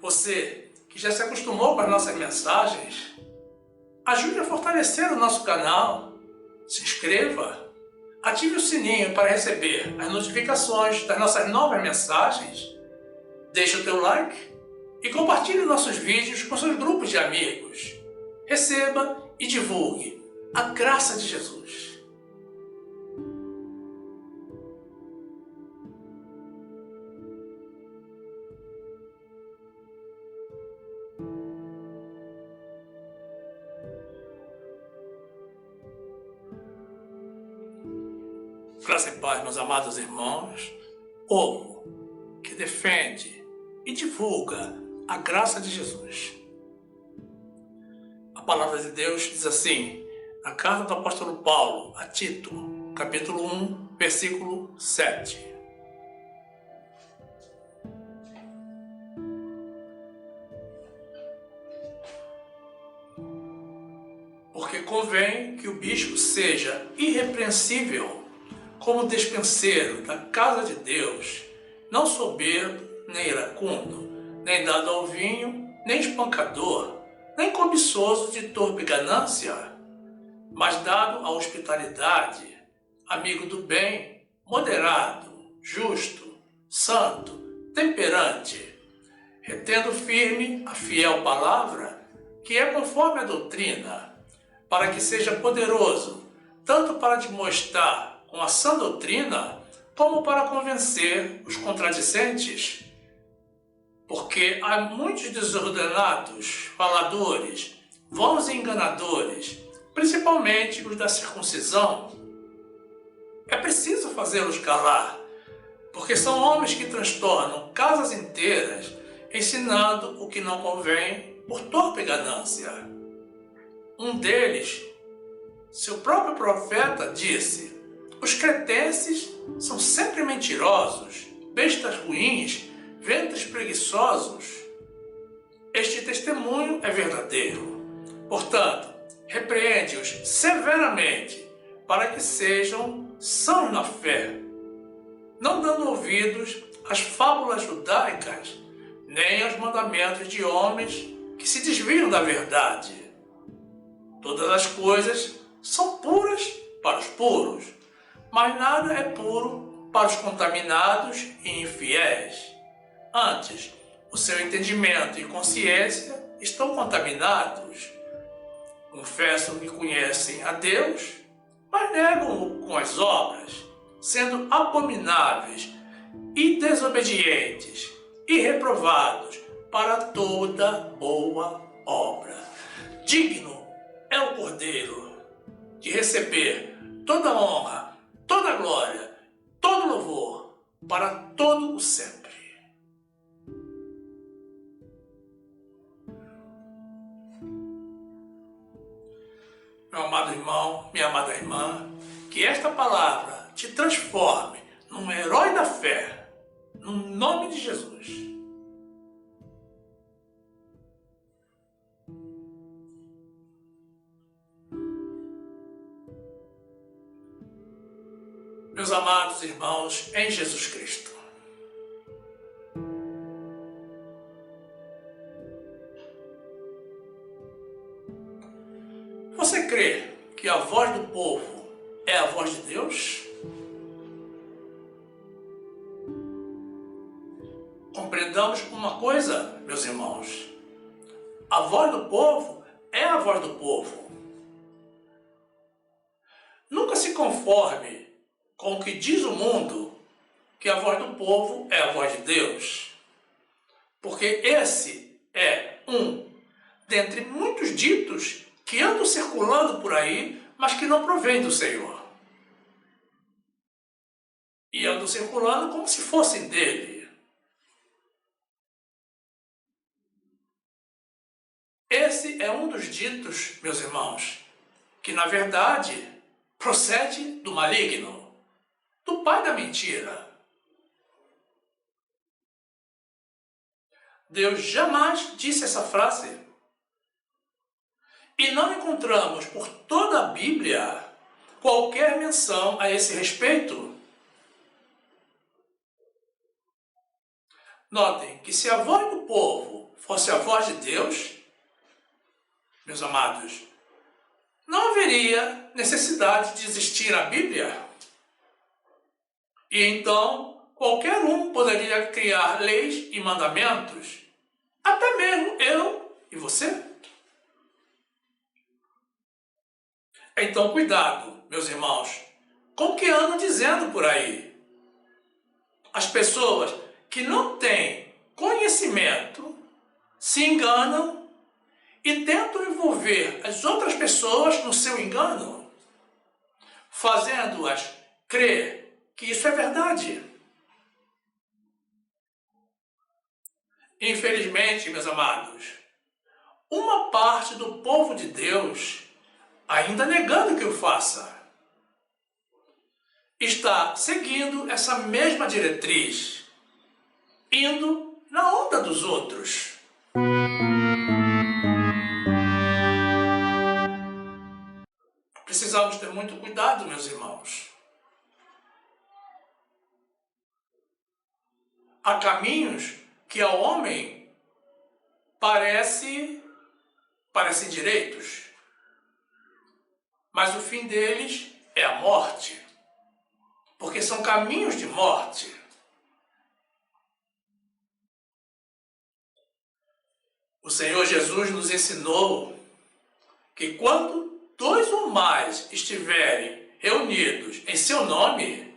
Você que já se acostumou com as nossas mensagens, ajude a fortalecer o nosso canal, se inscreva, ative o sininho para receber as notificações das nossas novas mensagens, deixe o teu like e compartilhe nossos vídeos com seus grupos de amigos. Receba e divulgue a graça de Jesus. Graça e paz, meus amados irmãos, povo que defende e divulga a graça de Jesus. A palavra de Deus diz assim, na carta do apóstolo Paulo a Tito, capítulo 1, versículo 7. Porque convém que o bispo seja irrepreensível como despenseiro da casa de Deus, não soberbo, nem iracundo, nem dado ao vinho, nem espancador, nem cobiçoso de torpe ganância, mas dado à hospitalidade, amigo do bem, moderado, justo, santo, temperante, retendo firme a fiel palavra, que é conforme a doutrina, para que seja poderoso, tanto para demonstrar com a sã doutrina, como para convencer os contradicentes. Porque há muitos desordenados, faladores, vãos e enganadores, principalmente os da circuncisão. É preciso fazê-los calar, porque são homens que transtornam casas inteiras, ensinando o que não convém por torpe ganância. Um deles, seu próprio profeta, disse: os cretenses são sempre mentirosos, bestas ruins, ventres preguiçosos. Este testemunho é verdadeiro. Portanto, repreende-os severamente, para que sejam sãos na fé, não dando ouvidos às fábulas judaicas, nem aos mandamentos de homens que se desviam da verdade. Todas as coisas são puras para os puros, mas nada é puro para os contaminados e infiéis. Antes, o seu entendimento e consciência estão contaminados. Confessam que conhecem a Deus, mas negam-o com as obras, sendo abomináveis e desobedientes e reprovados para toda boa obra. Digno é o Cordeiro de receber toda honra, toda glória, todo louvor, para todo o sempre. Meu amado irmão, minha amada irmã, que esta palavra te transforme num herói da fé, no nome de Jesus. Meus amados irmãos em Jesus Cristo, você crê que a voz do povo é a voz de Deus? Compreendamos uma coisa, meus irmãos, a voz do povo é a voz do povo. Nunca se conforme com o que diz o mundo, que a voz do povo é a voz de Deus. Porque esse é um dentre muitos ditos que andam circulando por aí, mas que não provém do Senhor. E andam circulando como se fossem dele. Esse é um dos ditos, meus irmãos, que na verdade procede do maligno, do pai da mentira. Deus jamais disse essa frase. E não encontramos por toda a Bíblia qualquer menção a esse respeito. Notem que se a voz do povo fosse a voz de Deus, meus amados, não haveria necessidade de existir a Bíblia. E então, qualquer um poderia criar leis e mandamentos, até mesmo eu e você. Então, cuidado, meus irmãos, com o que andam dizendo por aí. As pessoas que não têm conhecimento se enganam e tentam envolver as outras pessoas no seu engano, fazendo-as crer que isso é verdade. Infelizmente, meus amados, uma parte do povo de Deus, ainda negando que o faça, está seguindo essa mesma diretriz, indo na onda dos outros. Precisamos ter muito cuidado, meus irmãos. Há caminhos que ao homem parecem direitos, mas o fim deles é a morte, porque são caminhos de morte. O Senhor Jesus nos ensinou que quando 2 ou mais estiverem reunidos em seu nome,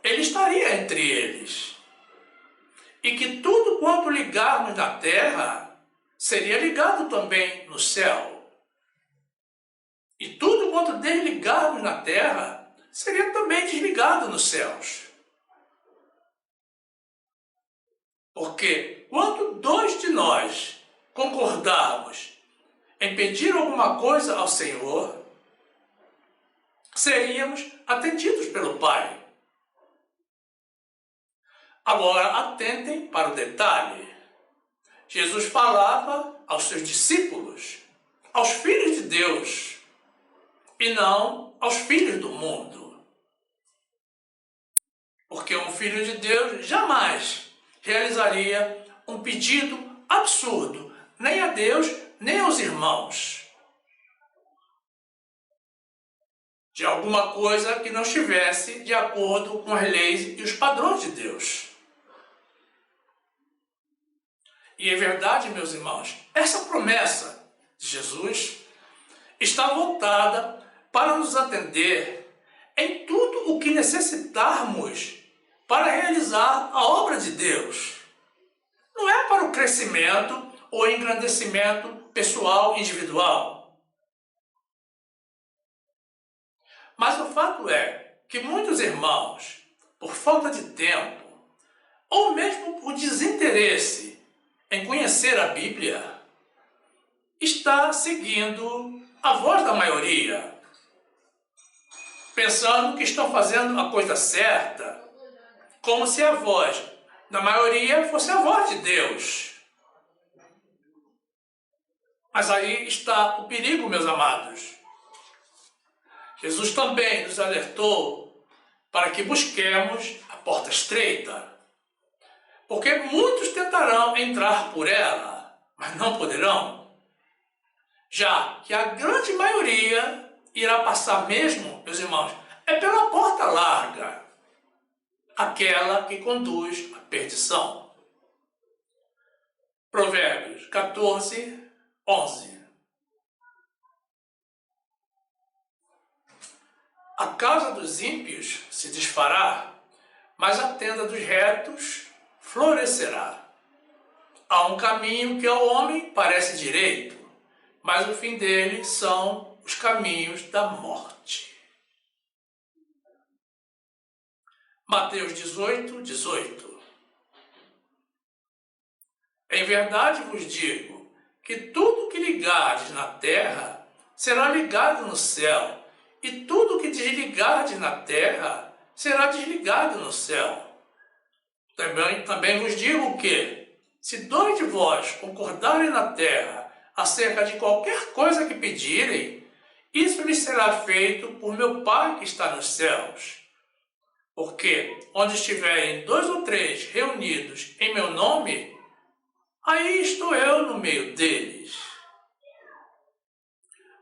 Ele estaria entre eles. E que tudo quanto ligarmos na terra, seria ligado também no céu. E tudo quanto desligarmos na terra, seria também desligado nos céus. Porque quando 2 de nós concordarmos em pedir alguma coisa ao Senhor, seríamos atendidos pelo Pai. Agora, atentem para o detalhe. Jesus falava aos seus discípulos, aos filhos de Deus, e não aos filhos do mundo. Porque um filho de Deus jamais realizaria um pedido absurdo, nem a Deus, nem aos irmãos, de alguma coisa que não estivesse de acordo com as leis e os padrões de Deus. E é verdade, meus irmãos, essa promessa de Jesus está voltada para nos atender em tudo o que necessitarmos para realizar a obra de Deus. Não é para o crescimento ou engrandecimento pessoal individual. Mas o fato é que muitos irmãos, por falta de tempo, ou mesmo por desinteresse em conhecer a Bíblia, está seguindo a voz da maioria, pensando que estão fazendo a coisa certa, como se a voz da maioria fosse a voz de Deus. Mas aí está o perigo, meus amados. Jesus também nos alertou para que busquemos a porta estreita, porque muitos tentarão entrar por ela, mas não poderão, já que a grande maioria irá passar mesmo, meus irmãos, é pela porta larga, aquela que conduz à perdição. Provérbios 14, 11. A casa dos ímpios se desfará, mas a tenda dos retos florescerá. Há um caminho que ao homem parece direito, mas o fim dele são os caminhos da morte. Mateus 18, 18. Em verdade vos digo que tudo que ligardes na terra será ligado no céu, e tudo que desligardes na terra será desligado no céu. Também vos digo que, se 2 de vós concordarem na terra acerca de qualquer coisa que pedirem, isso lhes será feito por meu Pai que está nos céus. Porque onde estiverem 2 ou 3 reunidos em meu nome, aí estou eu no meio deles.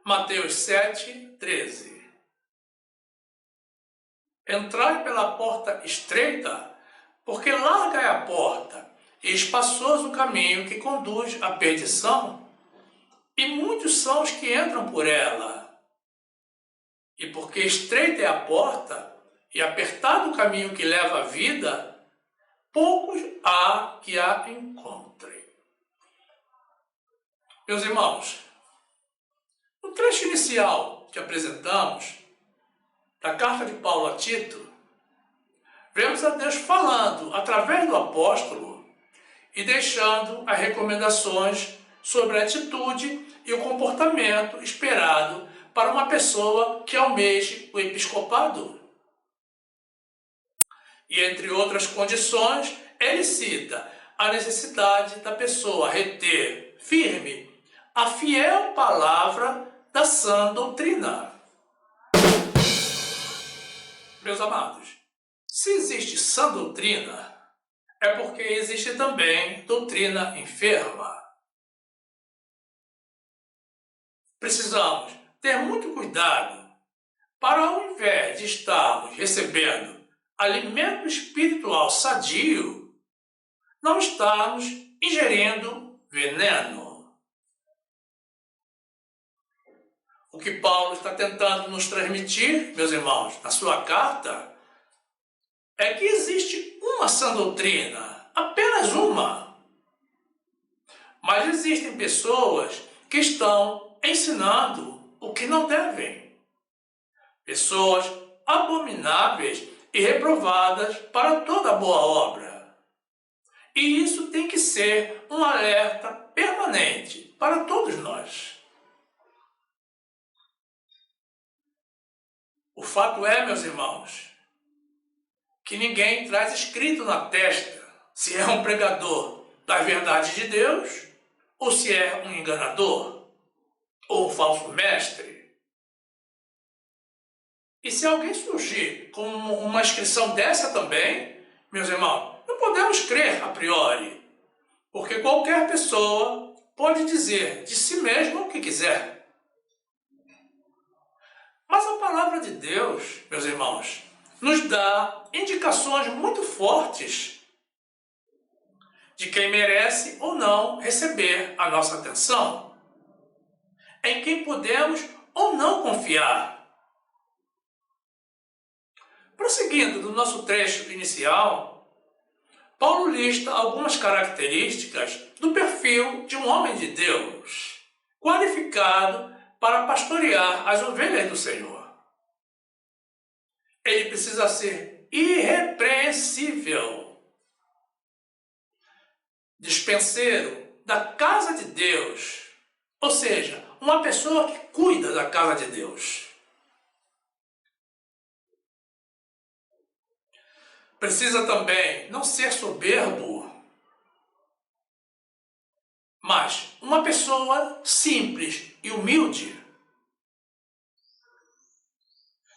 Mateus 7:13. Entrai pela porta estreita, porque larga é a porta, e espaçoso o caminho que conduz à perdição, e muitos são os que entram por ela. E porque estreita é a porta, e apertado o caminho que leva à vida, poucos há que a encontrem. Meus irmãos, no trecho inicial que apresentamos, da carta de Paulo a Tito, vemos a Deus falando através do apóstolo e deixando as recomendações sobre a atitude e o comportamento esperado para uma pessoa que almeje o episcopado. E entre outras condições, ele cita a necessidade da pessoa reter firme a fiel palavra da sã doutrina. Meus amados, se existe sã doutrina, é porque existe também doutrina enferma. Precisamos ter muito cuidado para, ao invés de estarmos recebendo alimento espiritual sadio, não estarmos ingerindo veneno. O que Paulo está tentando nos transmitir, meus irmãos, na sua carta, é que existe uma sã doutrina, apenas uma. Mas existem pessoas que estão ensinando o que não devem. Pessoas abomináveis e reprovadas para toda boa obra. E isso tem que ser um alerta permanente para todos nós. O fato é, meus irmãos, que ninguém traz escrito na testa se é um pregador da verdade de Deus ou se é um enganador ou um falso mestre. E se alguém surgir com uma inscrição dessa também, meus irmãos, não podemos crer a priori, porque qualquer pessoa pode dizer de si mesma o que quiser. Mas a palavra de Deus, meus irmãos, nos dá indicações muito fortes de quem merece ou não receber a nossa atenção, em quem podemos ou não confiar. Prosseguindo do nosso trecho inicial, Paulo lista algumas características do perfil de um homem de Deus, qualificado para pastorear as ovelhas do Senhor. Ele precisa ser irrepreensível, dispenseiro da casa de Deus, ou seja, uma pessoa que cuida da casa de Deus. Precisa também não ser soberbo, mas uma pessoa simples e humilde.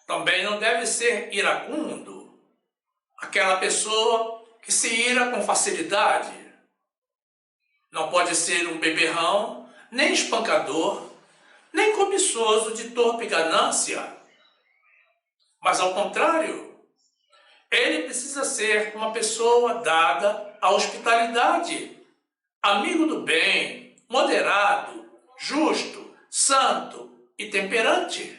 Também não deve ser iracundo, aquela pessoa que se ira com facilidade. Não pode ser um beberrão, nem espancador, nem cobiçoso de torpe ganância. Mas, ao contrário, ele precisa ser uma pessoa dada à hospitalidade, amigo do bem, moderado, justo, santo e temperante.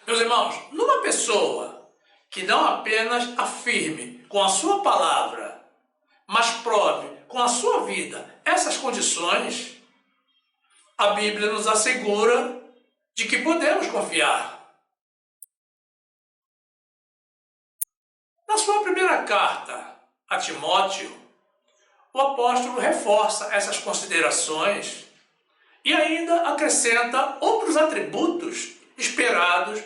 Meus irmãos, numa pessoa que não apenas afirme com a sua palavra, mas prove com a sua vida essas condições, a Bíblia nos assegura de que podemos confiar. Na sua primeira carta a Timóteo, o apóstolo reforça essas considerações e ainda acrescenta outros atributos esperados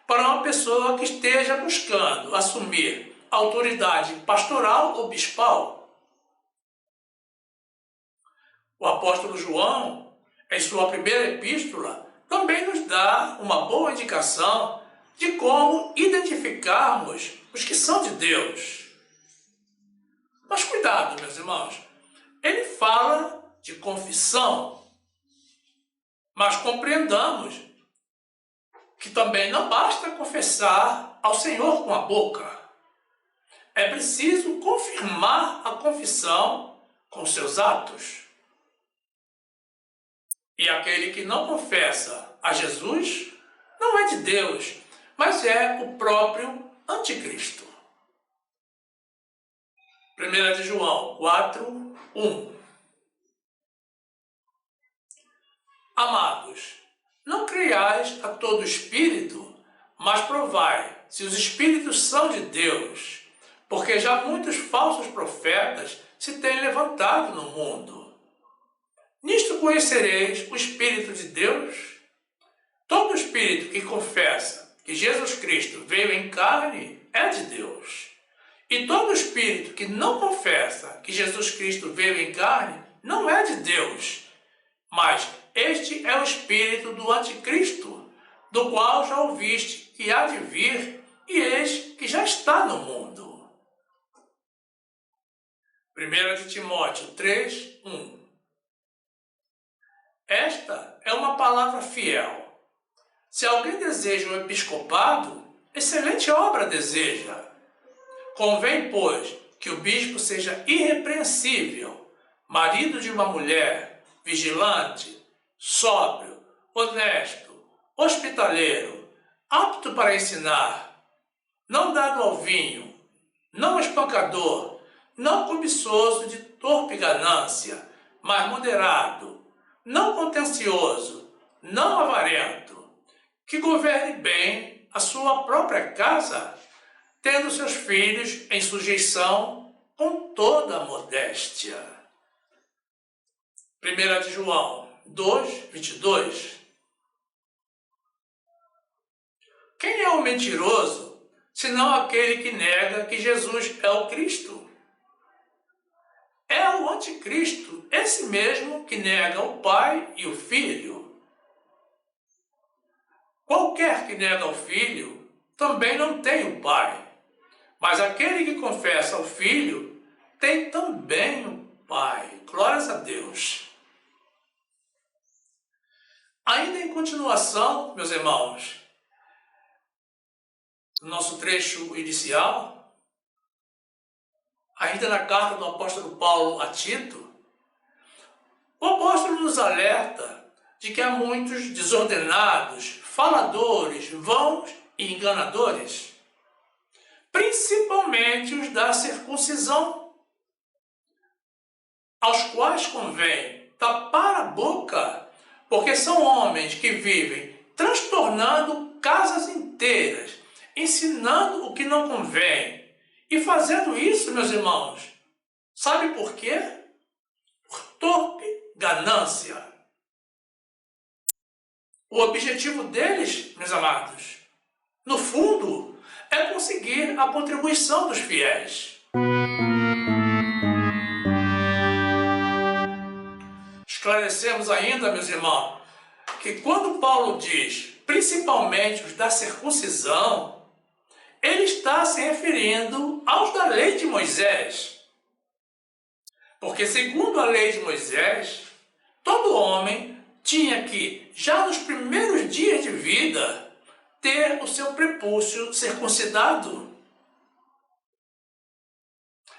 para uma pessoa que esteja buscando assumir autoridade pastoral ou bispal. O apóstolo João, em sua primeira epístola, também nos dá uma boa indicação de como identificarmos os que são de Deus. Mas cuidado! cuidado, meus irmãos. Ele fala de confissão, mas compreendamos que também não basta confessar ao Senhor com a boca. É preciso confirmar a confissão com seus atos. E aquele que não confessa a Jesus não é de Deus, mas é o próprio anticristo. 1 de João 4, 1. Amados, não creiais a todo espírito, mas provai se os espíritos são de Deus, porque já muitos falsos profetas se têm levantado no mundo. Nisto conhecereis o Espírito de Deus? Todo espírito que confessa que Jesus Cristo veio em carne é de Deus. E todo espírito que não confessa que Jesus Cristo veio em carne não é de Deus. Mas este é o espírito do anticristo, do qual já ouviste que há de vir, e eis que já está no mundo. 1 de Timóteo 3, 1. Esta é uma palavra fiel. Se alguém deseja um episcopado, excelente obra deseja. Convém, pois, que o bispo seja irrepreensível, marido de uma mulher, vigilante, sóbrio, honesto, hospitaleiro, apto para ensinar, não dado ao vinho, não espancador, não cobiçoso de torpe ganância, mas moderado, não contencioso, não avarento, que governe bem a sua própria casa, tendo seus filhos em sujeição com toda a modéstia. 1 de João 2, 22. Quem é o mentiroso, senão aquele que nega que Jesus é o Cristo? É o anticristo, esse mesmo que nega o Pai e o Filho. Qualquer que nega o Filho também não tem o Pai. Mas aquele que confessa o Filho tem também o Pai. Glórias a Deus. Ainda em continuação, meus irmãos, no nosso trecho inicial, ainda na carta do apóstolo Paulo a Tito, o apóstolo nos alerta de que há muitos desordenados, faladores, vãos e enganadores, principalmente os da circuncisão, aos quais convém tapar a boca, porque são homens que vivem transtornando casas inteiras, ensinando o que não convém. E fazendo isso, meus irmãos, sabe por quê? Por torpe ganância. O objetivo deles, meus amados, no fundo, é conseguir a contribuição dos fiéis. Esclarecemos ainda, meus irmãos, que quando Paulo diz, principalmente os da circuncisão, ele está se referindo aos da lei de Moisés. Porque, segundo a lei de Moisés, todo homem tinha que, já nos primeiros dias de vida, ter o seu prepúcio circuncidado.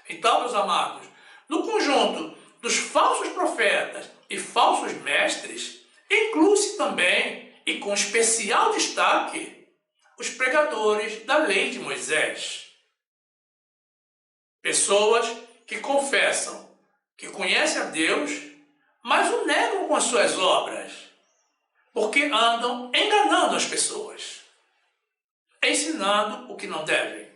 Então, meus amados, no conjunto dos falsos profetas e falsos mestres, inclui-se também, e com especial destaque, os pregadores da lei de Moisés. Pessoas que confessam que conhecem a Deus, mas o negam com as suas obras, porque andam enganando as pessoas, ensinando o que não devem.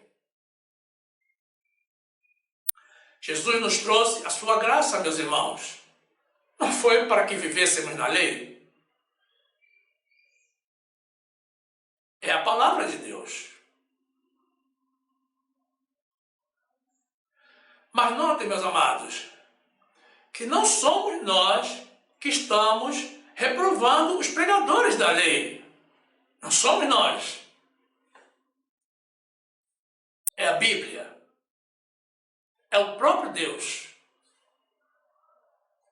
Jesus nos trouxe a sua graça, meus irmãos. Não foi para que vivêssemos na lei. É a palavra de Deus. Mas notem, meus amados, que não somos nós que estamos reprovando os pregadores da lei. Não somos nós. É a Bíblia. é o próprio Deus.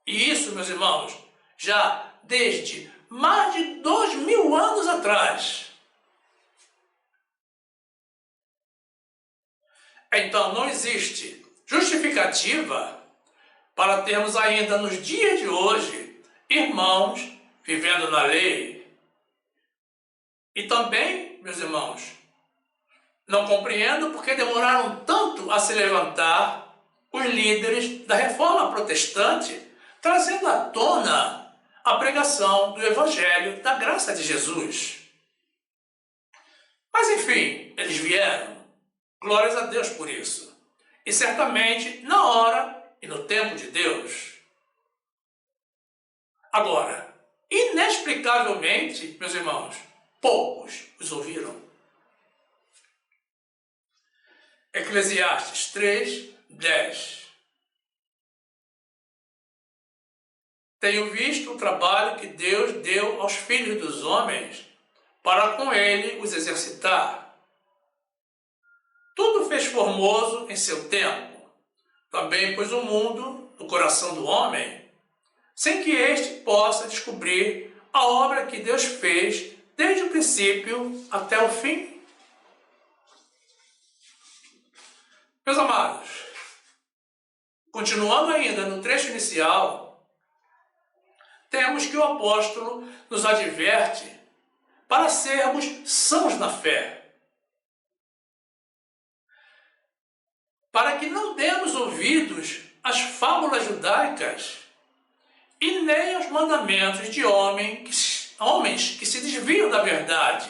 E isso, meus irmãos, já desde mais de 2000 anos atrás. Então não existe justificativa para termos ainda nos dias de hoje irmãos vivendo na lei. E também, meus irmãos, não compreendo porque demoraram tanto a se levantar os líderes da reforma protestante, trazendo à tona a pregação do Evangelho da graça de Jesus. Mas enfim, eles vieram. Glórias a Deus por isso. E certamente na hora e no tempo de Deus. Agora, inexplicavelmente, meus irmãos, poucos os ouviram. Eclesiastes 3:10. Tenho visto o trabalho que Deus deu aos filhos dos homens para com ele os exercitar. Tudo fez formoso em seu tempo. Também pôs o mundo no coração do homem, sem que este possa descobrir a obra que Deus fez desde o princípio até o fim. Meus amados, continuando ainda no trecho inicial, temos que o apóstolo nos adverte para sermos sãos na fé, para que não demos ouvidos às fábulas judaicas e nem aos mandamentos de homens que se desviam da verdade.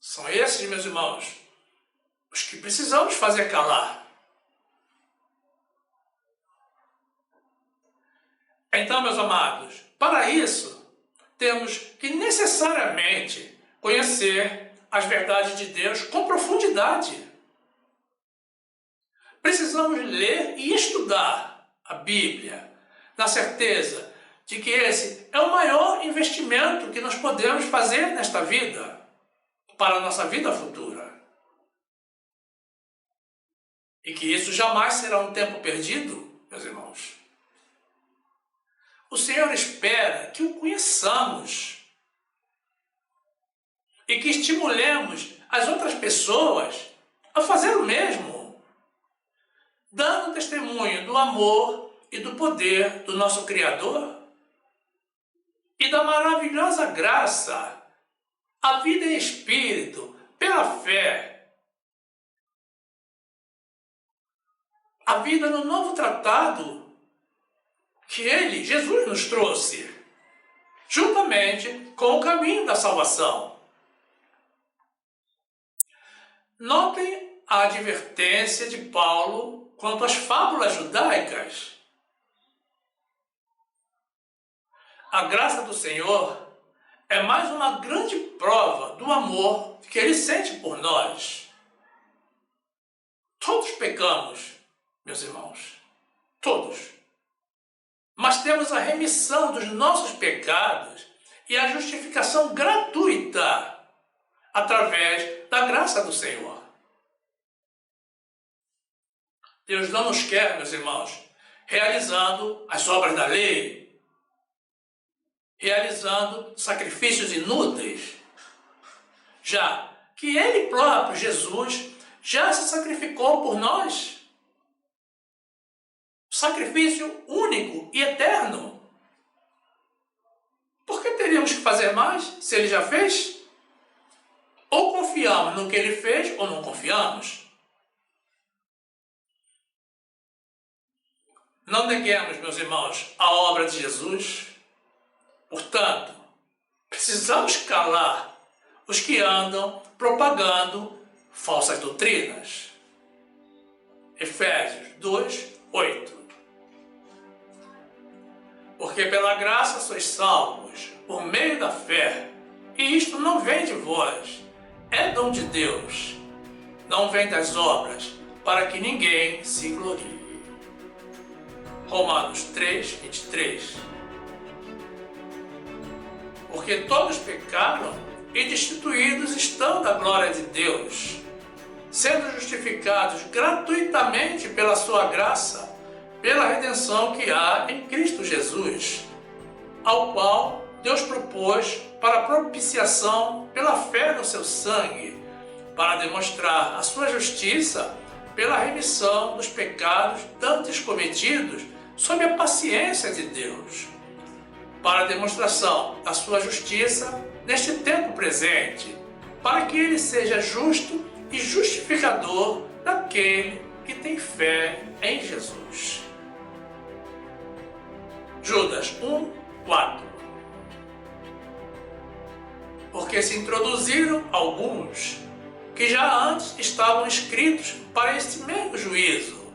São esses, meus irmãos, os que precisamos fazer calar. Então, meus amados, para isso, temos que necessariamente conhecer as verdades de Deus com profundidade. Precisamos ler e estudar a Bíblia, na certeza de que esse é o maior investimento que nós podemos fazer nesta vida, para a nossa vida futura. E que isso jamais será um tempo perdido, meus irmãos. O Senhor espera que o conheçamos e que estimulemos as outras pessoas a fazer o mesmo, dando testemunho do amor e do poder do nosso Criador e da maravilhosa graça, a vida em espírito, pela fé, a vida no novo tratado que Ele, Jesus, nos trouxe, juntamente com o caminho da salvação. Notem a advertência de Paulo quanto às fábulas judaicas. A graça do Senhor é mais uma grande prova do amor que Ele sente por nós. Todos pecamos, meus irmãos, todos. Mas temos a remissão dos nossos pecados e a justificação gratuita através da graça do Senhor. Deus não nos quer, meus irmãos, realizando as obras da lei, realizando sacrifícios inúteis, já que Ele próprio, Jesus, já se sacrificou por nós. Sacrifício único e eterno. Por que teríamos que fazer mais se Ele já fez? Ou confiamos no que Ele fez ou não confiamos. Não neguemos, meus irmãos, a obra de Jesus. Portanto, precisamos calar os que andam propagando falsas doutrinas. Efésios 2:8. Porque pela graça sois salvos, por meio da fé, e isto não vem de vós, é dom de Deus, não vem das obras, para que ninguém se glorie. Romanos 3:23. Porque todos pecaram e destituídos estão da glória de Deus, sendo justificados gratuitamente pela sua graça, pela redenção que há em Cristo Jesus, ao qual Deus propôs para propiciação pela fé no seu sangue, para demonstrar a sua justiça pela remissão dos pecados dantes cometidos sob a paciência de Deus, para a demonstração da sua justiça neste tempo presente, para que ele seja justo e justificador daquele que tem fé em Jesus. Judas 1:4. Porque se introduziram alguns que já antes estavam escritos para este mesmo juízo,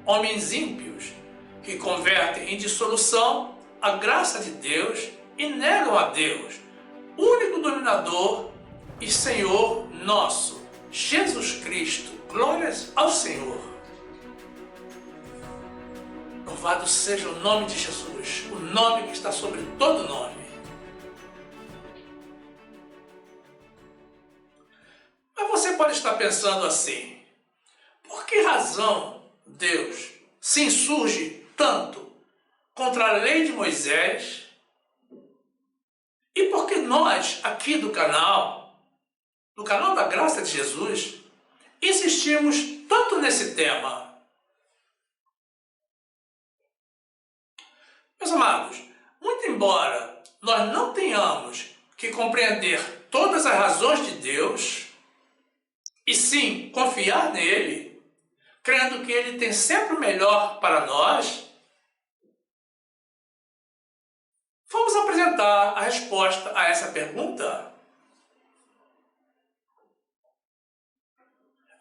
homens ímpios, que convertem em dissolução a graça de Deus e negam a Deus, único dominador e Senhor nosso, Jesus Cristo. Glórias ao Senhor. Louvado seja o nome de Jesus, o nome que está sobre todo nome. Mas você pode estar pensando assim: por que razão Deus se insurge tanto contra a lei de Moisés? E por que nós, aqui do canal da Graça de Jesus, insistimos tanto nesse tema? Meus amados, muito embora nós não tenhamos que compreender todas as razões de Deus, e sim confiar nele, crendo que ele tem sempre o melhor para nós, vamos apresentar a resposta a essa pergunta.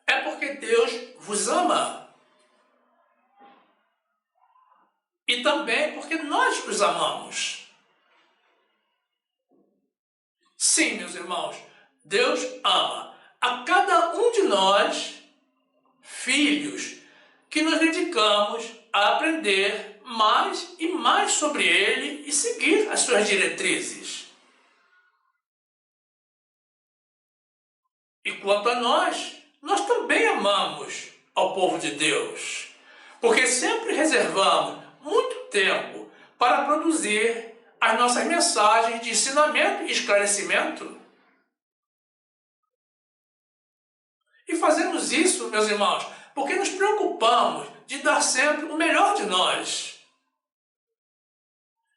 É porque Deus vos ama. E também porque nós os amamos. Sim, meus irmãos, Deus ama a cada um de nós, filhos, que nos dedicamos a aprender mais e mais sobre Ele e seguir as suas diretrizes. E quanto a nós também amamos ao povo de Deus, porque sempre reservamos muito tempo para produzir as nossas mensagens de ensinamento e esclarecimento. E fazemos isso, meus irmãos, porque nos preocupamos de dar sempre o melhor de nós.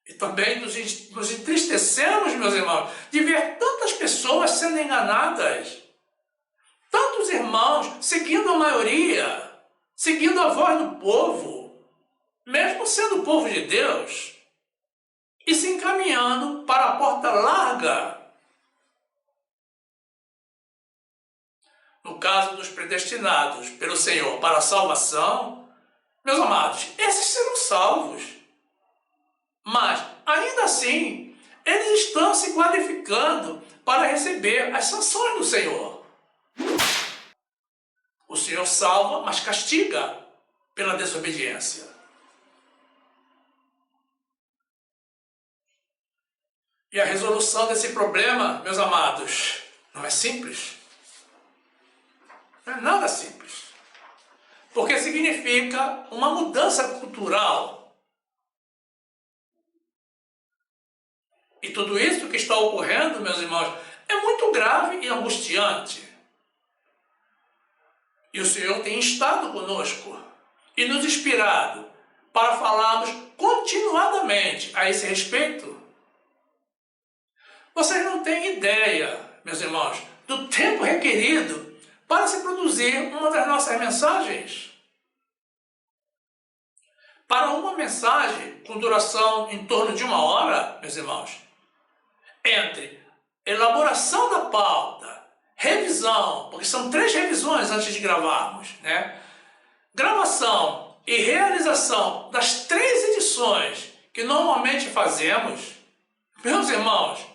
E também nos entristecemos, meus irmãos, de ver tantas pessoas sendo enganadas. Tantos irmãos seguindo a maioria, seguindo a voz do povo, mesmo sendo o povo de Deus, e se encaminhando para a porta larga. No caso dos predestinados pelo Senhor para a salvação, meus amados, esses serão salvos. Mas, ainda assim, eles estão se qualificando para receber as sanções do Senhor. O Senhor salva, mas castiga pela desobediência. E a resolução desse problema, meus amados, não é simples. Não é nada simples. Porque significa uma mudança cultural. E tudo isso que está ocorrendo, meus irmãos, é muito grave e angustiante. E o Senhor tem estado conosco e nos inspirado para falarmos continuadamente a esse respeito. Vocês não têm ideia, meus irmãos, do tempo requerido para se produzir uma das nossas mensagens. Para uma mensagem com duração em torno de 1 hora, meus irmãos, entre elaboração da pauta, revisão, porque são 3 revisões antes de gravarmos, né? Gravação e realização das 3 edições que normalmente fazemos, meus irmãos,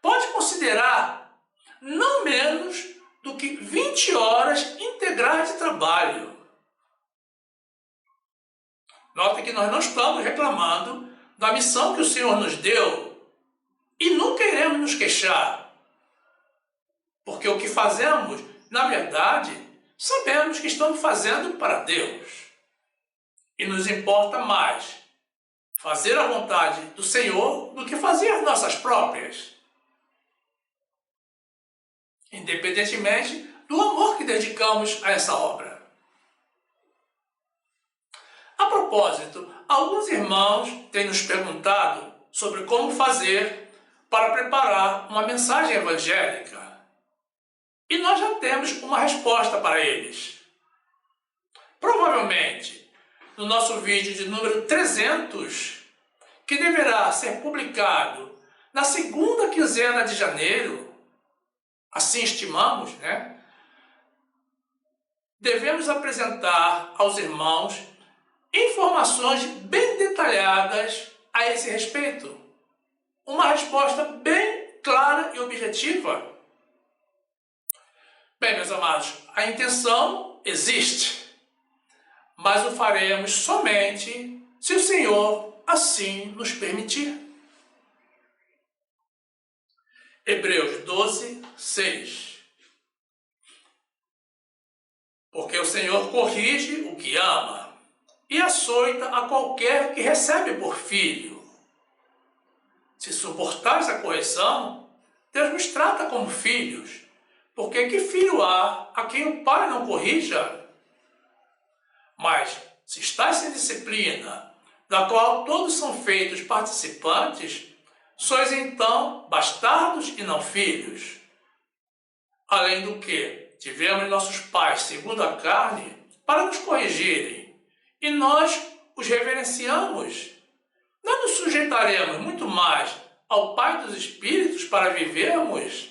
pode considerar não menos do que 20 horas integrais de trabalho. Nota que nós não estamos reclamando da missão que o Senhor nos deu e não queremos nos queixar, porque o que fazemos, na verdade, sabemos que estamos fazendo para Deus. E nos importa mais fazer a vontade do Senhor do que fazer as nossas próprias. Independentemente do amor que dedicamos a essa obra. A propósito, alguns irmãos têm nos perguntado sobre como fazer para preparar uma mensagem evangélica. E nós já temos uma resposta para eles. Provavelmente, no nosso vídeo de número 300, que deverá ser publicado na segunda quinzena de janeiro, assim estimamos, né? Devemos apresentar aos irmãos informações bem detalhadas a esse respeito. Uma resposta bem clara e objetiva. Bem, meus amados, a intenção existe, mas o faremos somente se o Senhor assim nos permitir. Hebreus 12, 6. Porque o Senhor corrige o que ama e açoita a qualquer que recebe por filho. Se suportais a correção, Deus nos trata como filhos, porque que filho há a quem o pai não corrija? Mas, se estáis sem disciplina, da qual todos são feitos participantes, sois então bastardos e não filhos. Além do que, tivemos nossos pais segundo a carne para nos corrigirem, e nós os reverenciamos. Não nos sujeitaremos muito mais ao Pai dos Espíritos para vivermos?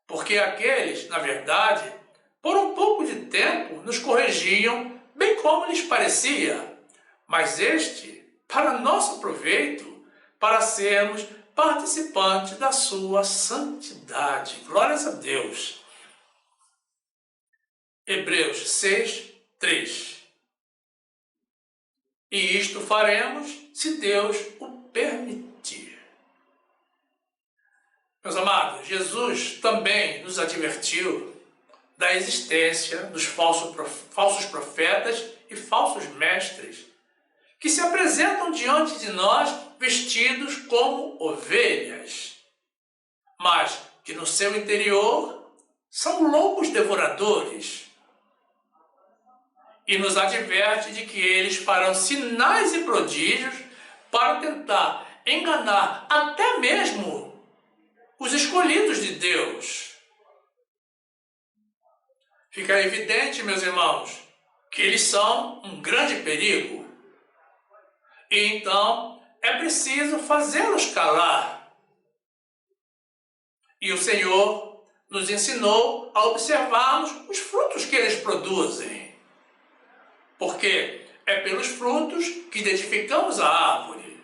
Porque aqueles, na verdade, por um pouco de tempo nos corrigiam bem como lhes parecia, mas este, para nosso proveito, para sermos participantes da sua santidade. Glórias a Deus. Hebreus 6, 3. E isto faremos se Deus o permitir. Meus amados, Jesus também nos advertiu da existência dos falsos profetas e falsos mestres, que se apresentam diante de nós vestidos como ovelhas, mas que no seu interior são lobos devoradores. E nos adverte de que eles farão sinais e prodígios para tentar enganar até mesmo os escolhidos de Deus. Fica evidente, meus irmãos, que eles são um grande perigo. E então é preciso fazê-los calar. E o Senhor nos ensinou a observarmos os frutos que eles produzem. Porque é pelos frutos que identificamos a árvore.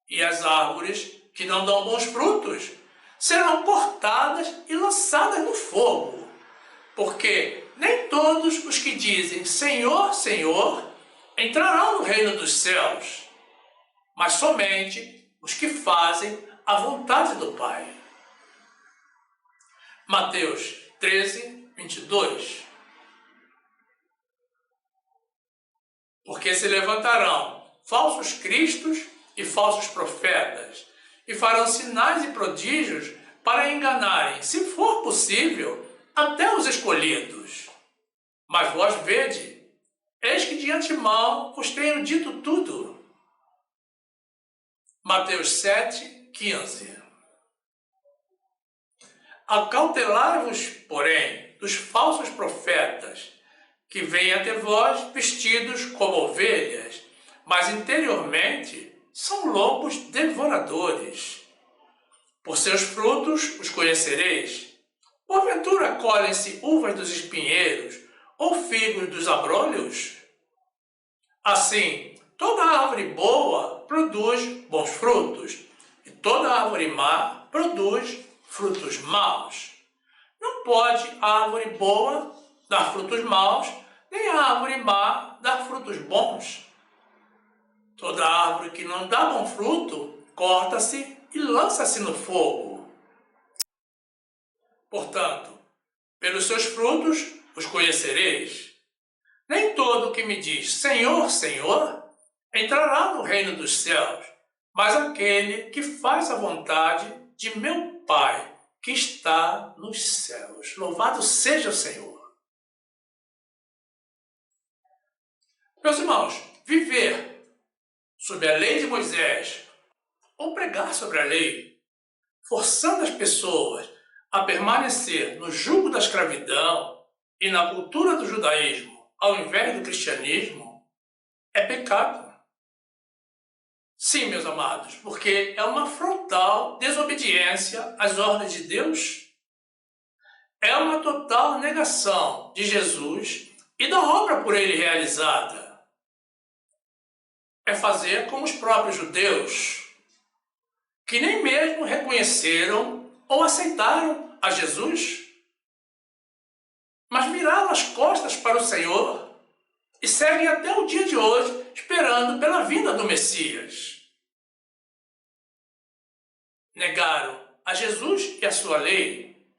E as árvores que não dão bons frutos serão cortadas e lançadas no fogo. Porque nem todos os que dizem Senhor, Senhor, entrarão no reino dos céus, mas somente os que fazem a vontade do Pai. Mateus 13, 22. Porque se levantarão falsos cristos e falsos profetas, e farão sinais e prodígios para enganarem, se for possível, até os escolhidos. Mas vós vede, eis que de antemão vos tenho dito tudo. Mateus 7, 15. Acautelai-vos, porém, dos falsos profetas, que vêm até vós vestidos como ovelhas, mas interiormente são lobos devoradores. Por seus frutos os conhecereis. Porventura colhem-se uvas dos espinheiros ou figos dos abrolhos? Assim, toda árvore boa produz bons frutos, e toda árvore má produz frutos maus. Não pode a árvore boa dar frutos maus, nem a árvore má dar frutos bons. Toda árvore que não dá bom fruto, corta-se e lança-se no fogo. Portanto, Pelos seus frutos os conhecereis. Nem todo que me diz Senhor, Senhor, entrará no reino dos céus, mas aquele que faz a vontade de meu Pai, que está nos céus. Louvado seja o Senhor. Meus irmãos, viver sob a lei de Moisés, ou pregar sobre a lei, forçando as pessoas a permanecer no jugo da escravidão e na cultura do judaísmo, ao invés do cristianismo, é pecado. Sim, meus amados, porque é uma frontal desobediência às ordens de Deus. É uma total negação de Jesus e da obra por ele realizada. É fazer como os próprios judeus, que nem mesmo reconheceram ou aceitaram a Jesus, mas viraram as costas para o Senhor e seguem até o dia de hoje esperando pela vinda do Messias. Negaram a Jesus e a sua lei.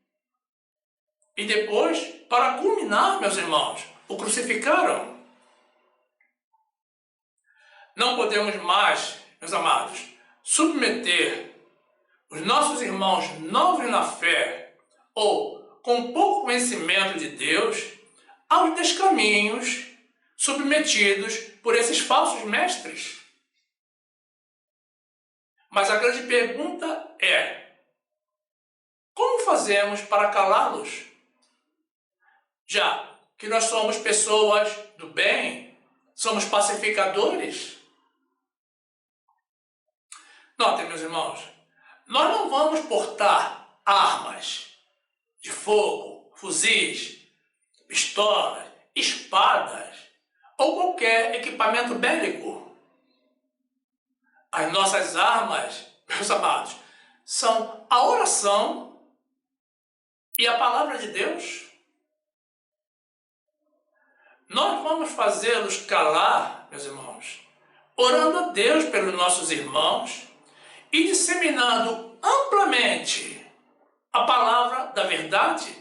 E depois, para culminar, meus irmãos, o crucificaram. Não podemos mais, meus amados, submeter os nossos irmãos novos na fé ou com pouco conhecimento de Deus aos descaminhos submetidos por esses falsos mestres. Mas a grande pergunta é: como fazemos para calá-los? Já que nós somos pessoas do bem, somos pacificadores. Notem, meus irmãos, nós não vamos portar armas de fogo, fuzis, pistolas, espadas ou qualquer equipamento bélico. As nossas armas, meus amados, são a oração e a palavra de Deus. Nós vamos fazê-los calar, meus irmãos, orando a Deus pelos nossos irmãos e disseminando amplamente a palavra da verdade,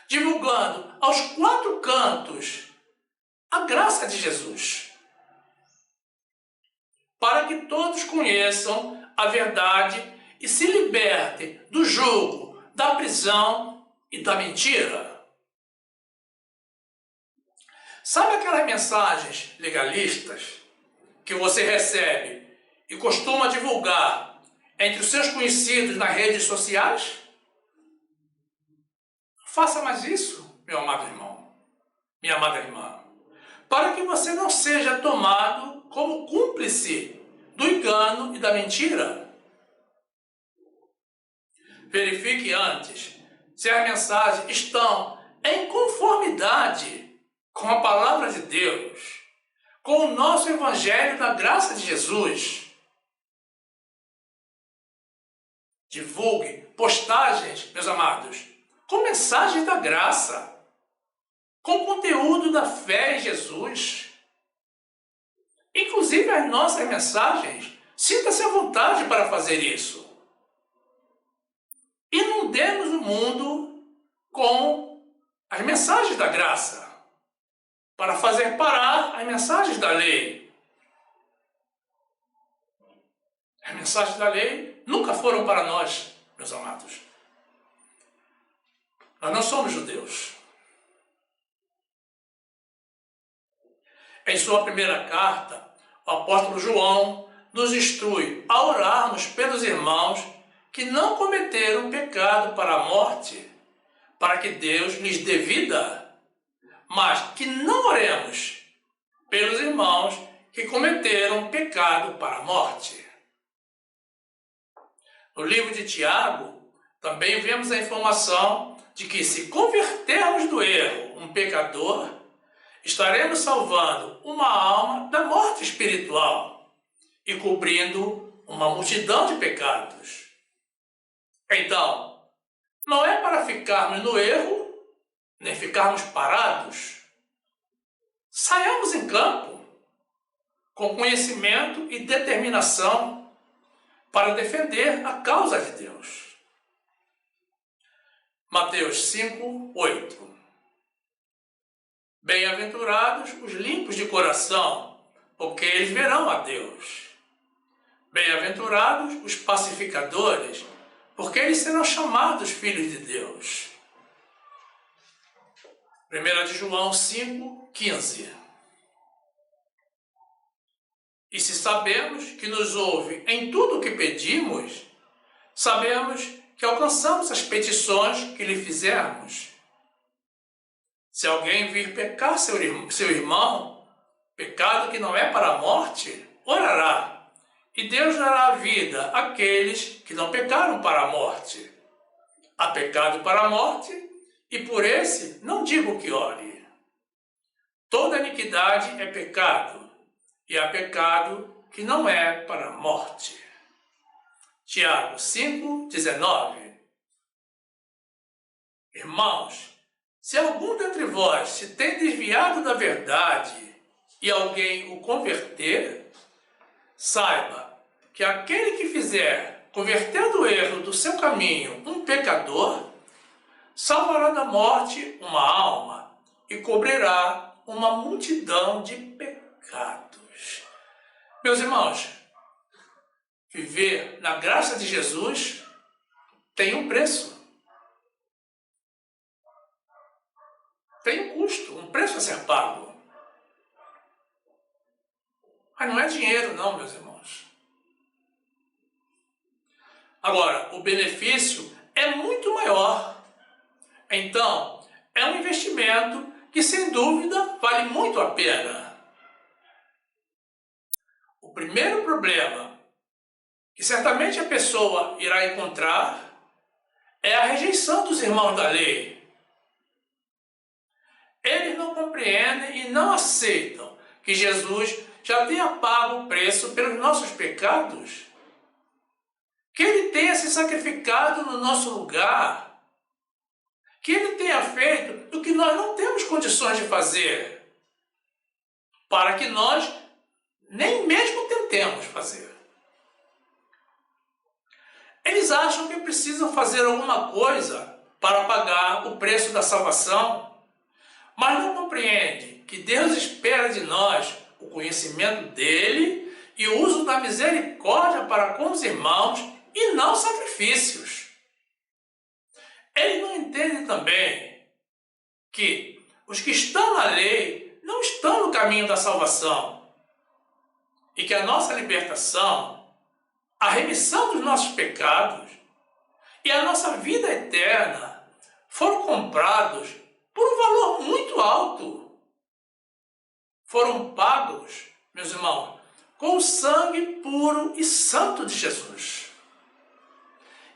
divulgando aos quatro cantos a graça de Jesus, para que todos conheçam a verdade e se libertem do jugo, da prisão e da mentira. Sabe aquelas mensagens legalistas que você recebe e costuma divulgar entre os seus conhecidos nas redes sociais? Faça mais isso, meu amado irmão, minha amada irmã, para que você não seja tomado como cúmplice do engano e da mentira. Verifique antes se as mensagens estão em conformidade com a palavra de Deus, com o nosso Evangelho da graça de Jesus. Divulgue postagens, meus amados, com mensagens da graça, com conteúdo da fé em Jesus. Inclusive as nossas mensagens, sinta-se à vontade para fazer isso. Inundemos o mundo com as mensagens da graça, para fazer parar as mensagens da lei. As mensagens da lei nunca foram para nós, meus amados. Nós não somos judeus. Em sua primeira carta, o apóstolo João nos instrui a orarmos pelos irmãos que não cometeram pecado para a morte, para que Deus lhes dê vida, mas que não oremos pelos irmãos que cometeram pecado para a morte. No livro de Tiago, também vemos a informação de que se convertermos do erro um pecador, estaremos salvando uma alma da morte espiritual e cobrindo uma multidão de pecados. Então, não é para ficarmos no erro, nem ficarmos parados. Saiamos em campo, com conhecimento e determinação, para defender a causa de Deus. Mateus 5, 8. Bem-aventurados os limpos de coração, porque eles verão a Deus. Bem-aventurados os pacificadores, porque eles serão chamados filhos de Deus. 1 de João 5, 15. E se sabemos que nos ouve em tudo o que pedimos, sabemos que alcançamos as petições que lhe fizermos. Se alguém vir pecar seu irmão, pecado que não é para a morte, orará, e Deus dará vida àqueles que não pecaram para a morte. Há pecado para a morte, e por esse não digo que ore. Toda iniquidade é pecado, e há pecado que não é para a morte. Tiago 5, 19. Irmãos, se algum dentre vós se tem desviado da verdade e alguém o converter, saiba que aquele que fizer converter do erro do seu caminho um pecador, salvará da morte uma alma e cobrirá uma multidão de pecados. Meus irmãos, viver na graça de Jesus tem um preço. Tem um custo, um preço a ser pago. Mas não é dinheiro não, meus irmãos. Agora, o benefício é muito maior. Então, é um investimento que, sem dúvida, vale muito a pena. O primeiro problema que certamente a pessoa irá encontrar é a rejeição dos irmãos da lei. Eles não compreendem e não aceitam que Jesus já tenha pago o preço pelos nossos pecados, que Ele tenha se sacrificado no nosso lugar, que Ele tenha feito o que nós não temos condições de fazer, para que nós nem mesmo tentemos fazer. Eles acham que precisam fazer alguma coisa para pagar o preço da salvação, mas não compreende que Deus espera de nós o conhecimento dele e o uso da misericórdia para com os irmãos e não sacrifícios. Eles não entendem também que os que estão na lei não estão no caminho da salvação e que a nossa libertação, a remissão dos nossos pecados e a nossa vida eterna foram comprados por um valor muito alto. Foram pagos, meus irmãos, com o sangue puro e santo de Jesus.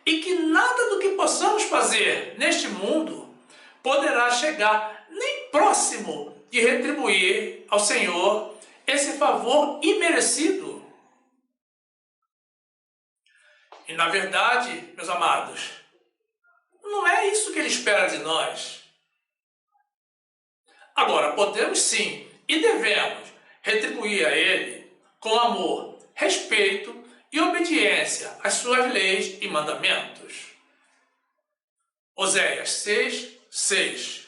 E que nada do que possamos fazer neste mundo poderá chegar nem próximo de retribuir ao Senhor esse favor imerecido. E na verdade, meus amados, não é isso que Ele espera de nós. Agora, podemos sim e devemos retribuir a Ele com amor, respeito e obediência às suas leis e mandamentos. Oséias 6, 6.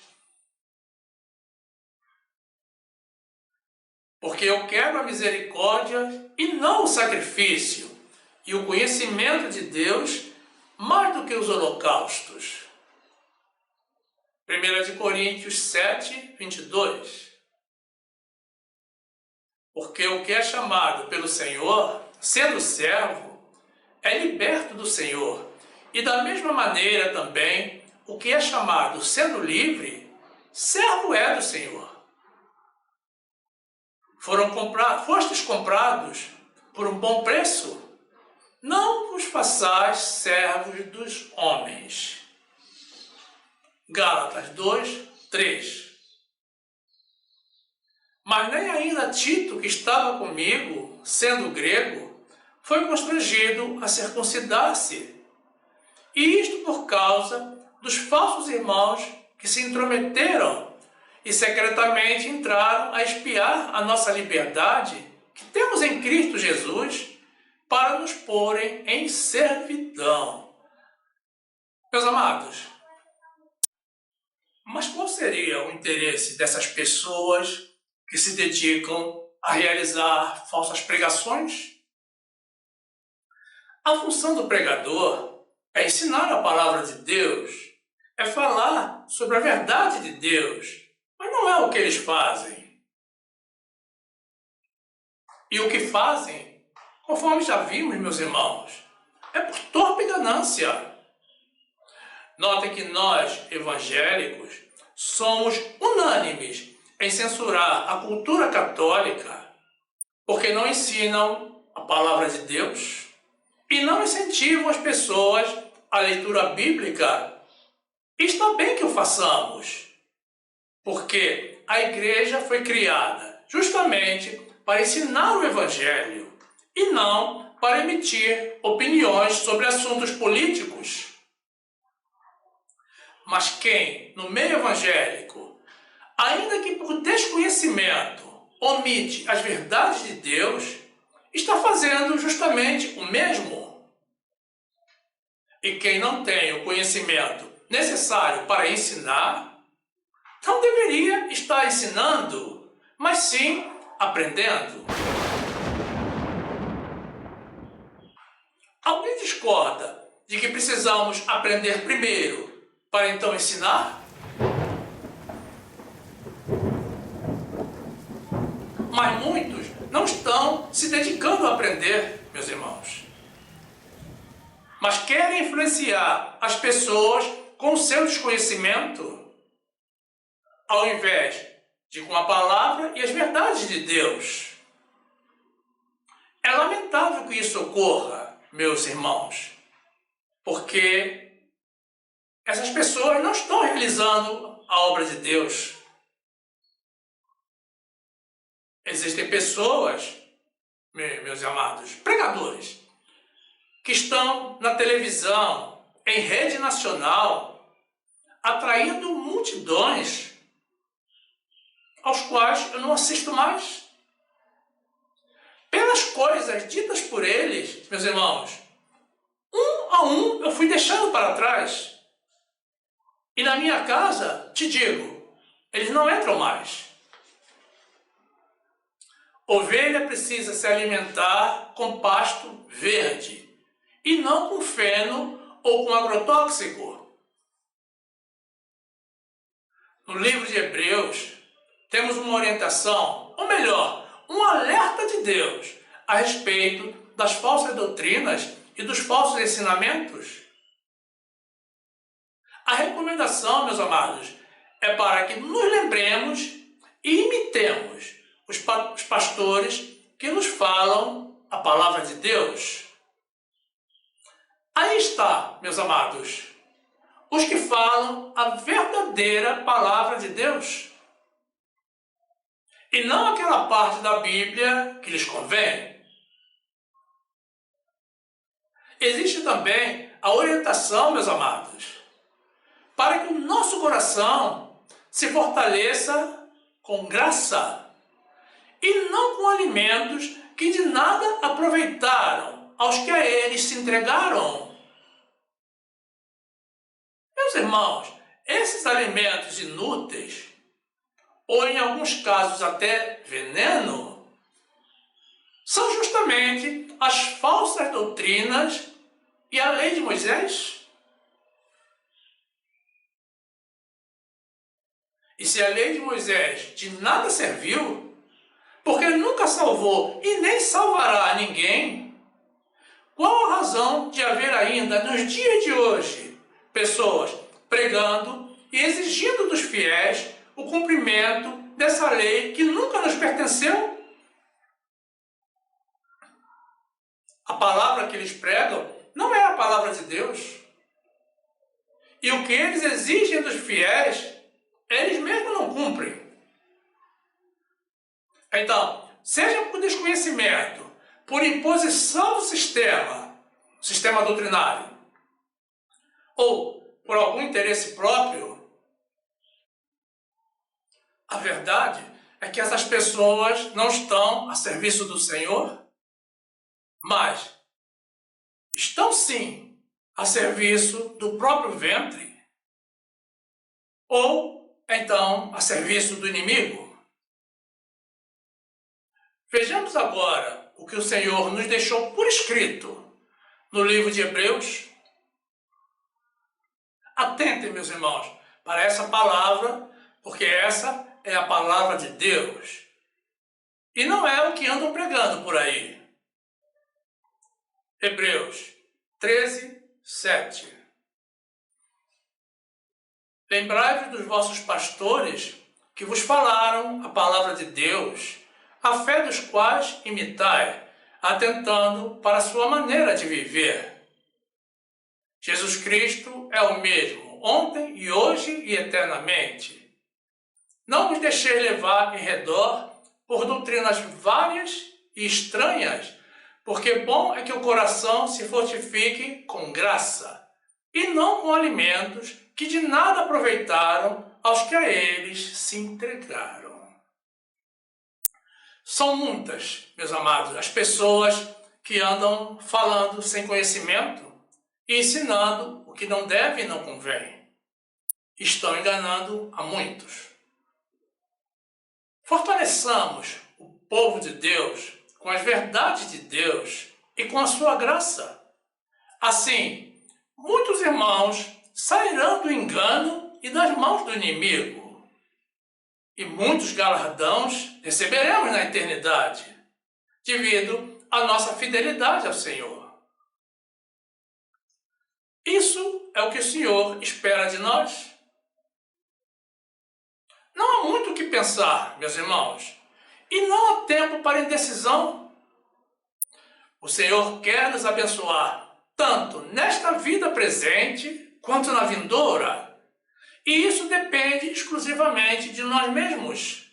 Porque eu quero a misericórdia e não o sacrifício, e o conhecimento de Deus mais do que os holocaustos. 1 de Coríntios 7, 22. Porque o que é chamado pelo Senhor, sendo servo, é liberto do Senhor. E da mesma maneira também, o que é chamado sendo livre, servo é do Senhor. Fostes comprados por um bom preço. Não vos façais servos dos homens. Gálatas 2, 3. Mas nem ainda Tito, que estava comigo, sendo grego, foi constrangido a circuncidar-se. E isto por causa dos falsos irmãos que se intrometeram e secretamente entraram a espiar a nossa liberdade que temos em Cristo Jesus para nos porem em servidão. Meus amados, Mas qual seria o interesse dessas pessoas que se dedicam a realizar falsas pregações? A função do pregador é ensinar a palavra de Deus, é falar sobre a verdade de Deus, mas não é o que eles fazem. E o que fazem, conforme já vimos, meus irmãos, é por torpe ganância. Notem que nós, evangélicos, somos unânimes em censurar a cultura católica porque não ensinam a palavra de Deus e não incentivam as pessoas à leitura bíblica. E está bem que o façamos, porque a igreja foi criada justamente para ensinar o evangelho e não para emitir opiniões sobre assuntos políticos. Mas quem, no meio evangélico, ainda que por desconhecimento, omite as verdades de Deus, está fazendo justamente o mesmo. E quem não tem o conhecimento necessário para ensinar, não deveria estar ensinando, mas sim aprendendo. Alguém discorda de que precisamos aprender primeiro para então ensinar? Mas muitos não estão se dedicando a aprender, meus irmãos. Mas querem influenciar as pessoas com o seu desconhecimento, ao invés de com a palavra e as verdades de Deus. É lamentável que isso ocorra, meus irmãos, porque essas pessoas não estão realizando a obra de Deus. Existem pessoas, meus amados, pregadores, que estão na televisão, em rede nacional, atraindo multidões aos quais eu não assisto mais. Pelas coisas ditas por eles, meus irmãos, um a um eu fui deixando para trás. E na minha casa, te digo, eles não entram mais. Ovelha precisa se alimentar com pasto verde e não com feno ou com agrotóxico. No livro de Hebreus, temos uma orientação, ou melhor, um alerta de Deus a respeito das falsas doutrinas e dos falsos ensinamentos. A recomendação, meus amados, é para que nos lembremos e imitemos os pastores que nos falam a palavra de Deus. Aí está, meus amados, os que falam a verdadeira palavra de Deus. E não aquela parte da Bíblia que lhes convém. Existe também a orientação, meus amados, para que o nosso coração se fortaleça com graça e não com alimentos que de nada aproveitaram aos que a eles se entregaram. Meus irmãos, esses alimentos inúteis, ou em alguns casos até veneno, são justamente as falsas doutrinas e a lei de Moisés. E se a lei de Moisés de nada serviu, porque nunca salvou e nem salvará ninguém, qual a razão de haver ainda nos dias de hoje pessoas pregando e exigindo dos fiéis o cumprimento dessa lei que nunca nos pertenceu? A palavra que eles pregam não é a palavra de Deus. E o que eles exigem dos fiéis, eles mesmos não cumprem. Então, seja por desconhecimento, por imposição do sistema doutrinário, ou por algum interesse próprio, a verdade é que essas pessoas não estão a serviço do Senhor, mas estão sim a serviço do próprio ventre ou então, a serviço do inimigo? Vejamos agora o que o Senhor nos deixou por escrito no livro de Hebreus. Atentem, meus irmãos, para essa palavra, porque essa é a palavra de Deus. E não é o que andam pregando por aí. Hebreus 13, 7. Lembrai-vos dos vossos pastores que vos falaram a palavra de Deus, a fé dos quais imitai, atentando para a sua maneira de viver. Jesus Cristo é o mesmo, ontem e hoje e eternamente. Não vos deixeis levar em redor por doutrinas várias e estranhas, porque bom é que o coração se fortifique com graça, e não com alimentos que de nada aproveitaram aos que a eles se entregaram. São muitas, meus amados, as pessoas que andam falando sem conhecimento e ensinando o que não deve e não convém. Estão enganando a muitos. Fortaleçamos o povo de Deus com as verdades de Deus e com a sua graça. Assim, muitos irmãos sairão do engano e das mãos do inimigo. E muitos galardões receberemos na eternidade, devido à nossa fidelidade ao Senhor. Isso é o que o Senhor espera de nós. Não há muito o que pensar, meus irmãos, e não há tempo para indecisão. O Senhor quer nos abençoar, tanto nesta vida presente, quanto na vindoura. E isso depende exclusivamente de nós mesmos.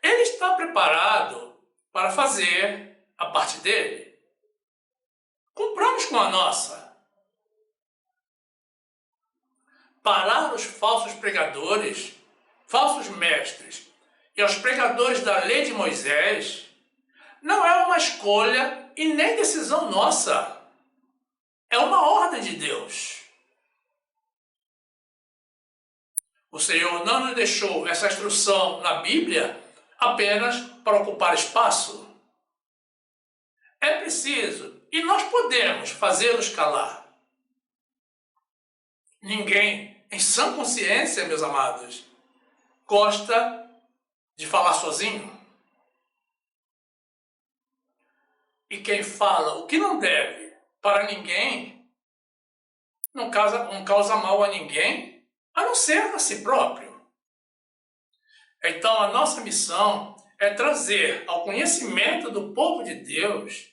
Ele está preparado para fazer a parte dele. Cumpramos com a nossa. Parar os falsos pregadores, falsos mestres e aos pregadores da lei de Moisés não é uma escolha e nem decisão nossa. É uma ordem de Deus. O Senhor não nos deixou essa instrução na Bíblia apenas para ocupar espaço. É preciso, e nós podemos fazê-los calar. Ninguém, em sã consciência, meus amados, gosta de falar sozinho. E quem fala o que não deve para ninguém, não causa mal a ninguém, a não ser a si próprio. Então, a nossa missão é trazer ao conhecimento do povo de Deus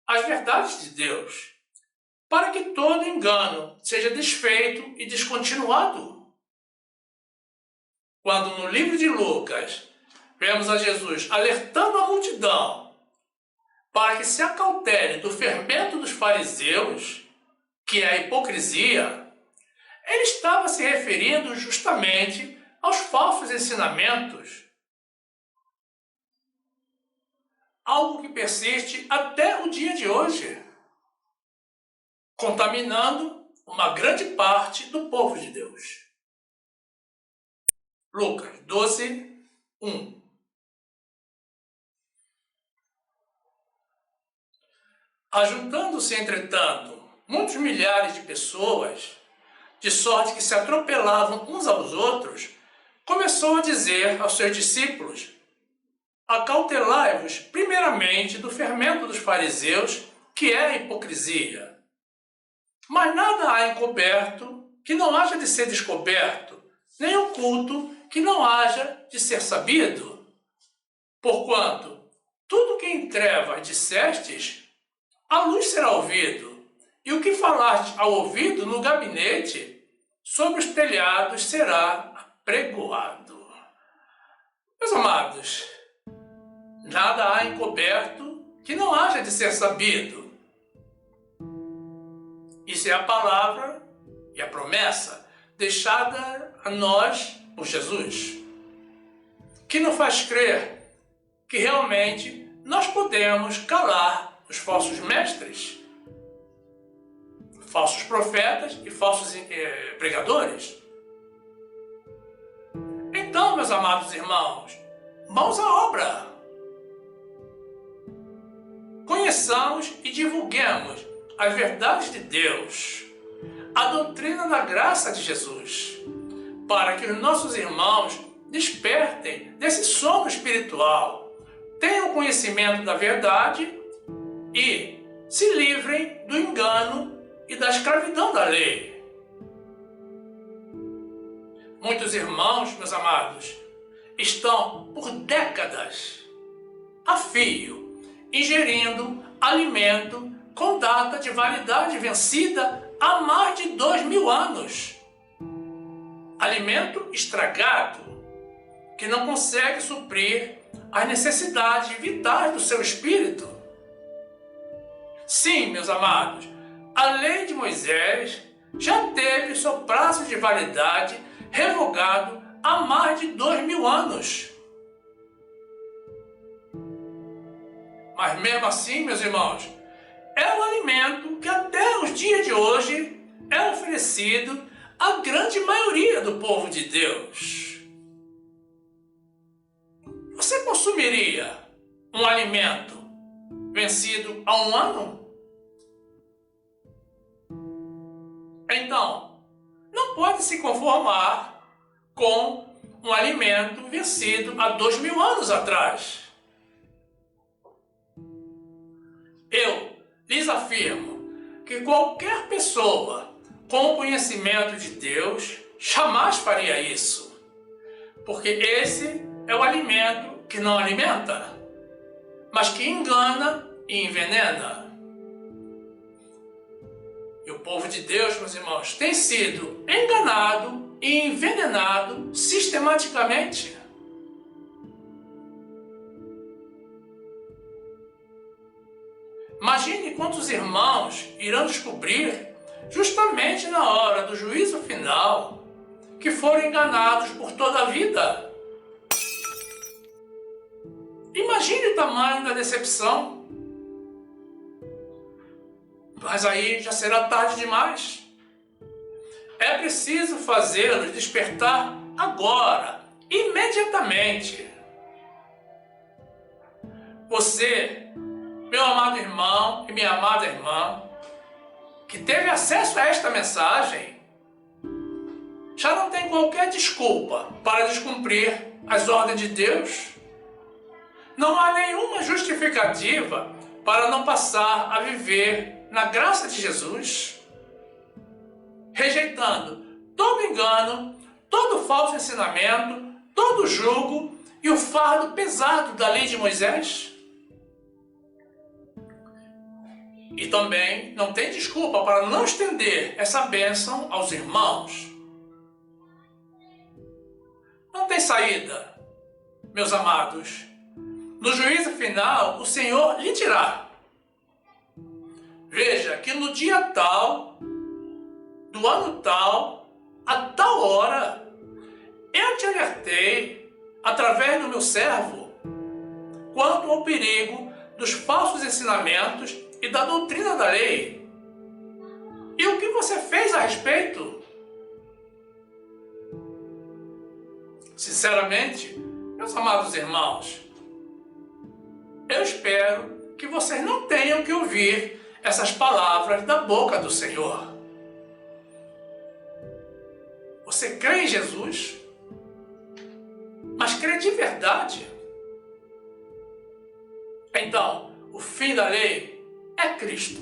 as verdades de Deus, para que todo engano seja desfeito e descontinuado. Quando no livro de Lucas vemos a Jesus alertando a multidão para que se acautele do fermento dos fariseus, que é a hipocrisia, ele estava se referindo justamente aos falsos ensinamentos. Algo que persiste até o dia de hoje, contaminando uma grande parte do povo de Deus. Lucas 12, 1. Ajuntando-se, entretanto, muitos milhares de pessoas, de sorte que se atropelavam uns aos outros, começou a dizer aos seus discípulos: acautelai-vos primeiramente do fermento dos fariseus, que é a hipocrisia. Mas nada há encoberto que não haja de ser descoberto, nem oculto que não haja de ser sabido. Porquanto, tudo que em trevas dissestes, à luz será ouvido, e o que falaste ao ouvido no gabinete, sobre os telhados será apregoado. Meus amados, nada há encoberto que não haja de ser sabido. Isso é a palavra e a promessa deixada a nós por Jesus, que nos faz crer que realmente nós podemos calar os falsos mestres, falsos profetas e falsos pregadores. Então, meus amados irmãos, mãos à obra. Conheçamos e divulguemos as verdades de Deus, a doutrina da graça de Jesus, para que os nossos irmãos despertem desse sono espiritual, tenham conhecimento da verdade e se livrem do engano e da escravidão da lei. Muitos irmãos, meus amados, estão por décadas a fio ingerindo alimento com data de validade vencida há mais de 2000 anos. Alimento estragado, que não consegue suprir as necessidades vitais do seu espírito. Sim, meus amados, a lei de Moisés já teve seu prazo de validade revogado há mais de 2000 anos. Mas mesmo assim, meus irmãos, é um alimento que até os dias de hoje é oferecido à grande maioria do povo de Deus. Você consumiria um alimento vencido há um ano? Então, não pode se conformar com um alimento vencido há 2000 anos atrás. Eu lhes afirmo que qualquer pessoa com conhecimento de Deus jamais faria isso, porque esse é o alimento que não alimenta, mas que engana e envenena. E o povo de Deus, meus irmãos, tem sido enganado e envenenado sistematicamente. Imagine quantos irmãos irão descobrir, justamente na hora do juízo final, que foram enganados por toda a vida. Imagine o tamanho da decepção. Mas aí já será tarde demais. É preciso fazê-los despertar agora, imediatamente. Você, meu amado irmão e minha amada irmã, que teve acesso a esta mensagem, já não tem qualquer desculpa para descumprir as ordens de Deus. Não há nenhuma justificativa para não passar a viver na graça de Jesus, rejeitando todo engano, todo falso ensinamento, todo jugo e o fardo pesado da lei de Moisés. E também não tem desculpa para não estender essa bênção aos irmãos. Não tem saída, meus amados. No juízo final, o Senhor lhe dirá: veja que no dia tal, do ano tal, a tal hora, eu te alertei, através do meu servo, quanto ao perigo dos falsos ensinamentos e da doutrina da lei. E o que você fez a respeito? Sinceramente, meus amados irmãos, eu espero que vocês não tenham que ouvir essas palavras da boca do Senhor. Você crê em Jesus? Mas crê de verdade? Então, o fim da lei é Cristo,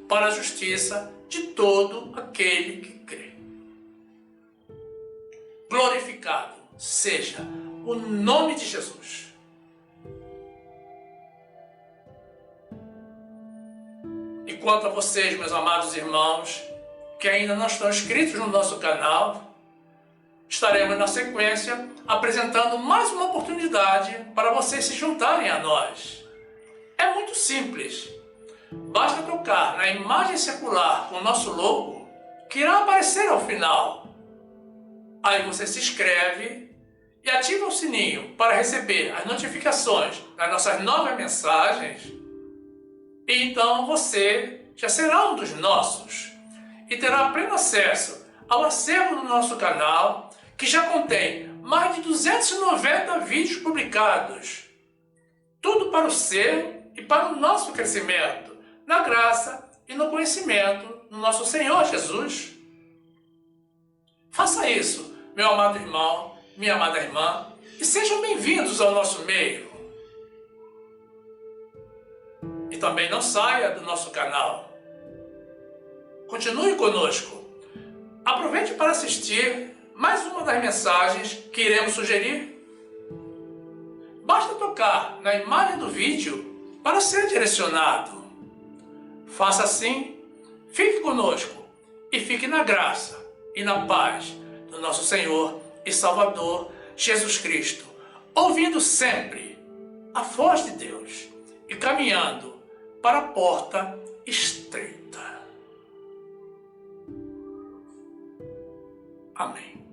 para a justiça de todo aquele que crê. Glorificado seja o nome de Jesus. E quanto a vocês, meus amados irmãos, que ainda não estão inscritos no nosso canal, estaremos na sequência apresentando mais uma oportunidade para vocês se juntarem a nós. É muito simples. Basta tocar na imagem circular com o nosso logo, que irá aparecer ao final. Aí você se inscreve e ativa o sininho para receber as notificações das nossas novas mensagens. E então você já será um dos nossos e terá pleno acesso ao acervo do nosso canal, que já contém mais de 290 vídeos publicados. Tudo para o seu e para o nosso crescimento, na graça e no conhecimento do nosso Senhor Jesus. Faça isso, meu amado irmão, minha amada irmã, e sejam bem-vindos ao nosso meio. E também não saia do nosso canal. Continue conosco. Aproveite para assistir mais uma das mensagens que iremos sugerir. Basta tocar na imagem do vídeo para ser direcionado. Faça assim, fique conosco e fique na graça e na paz do nosso Senhor e Salvador Jesus Cristo, ouvindo sempre a voz de Deus e caminhando para a porta estreita. Amém.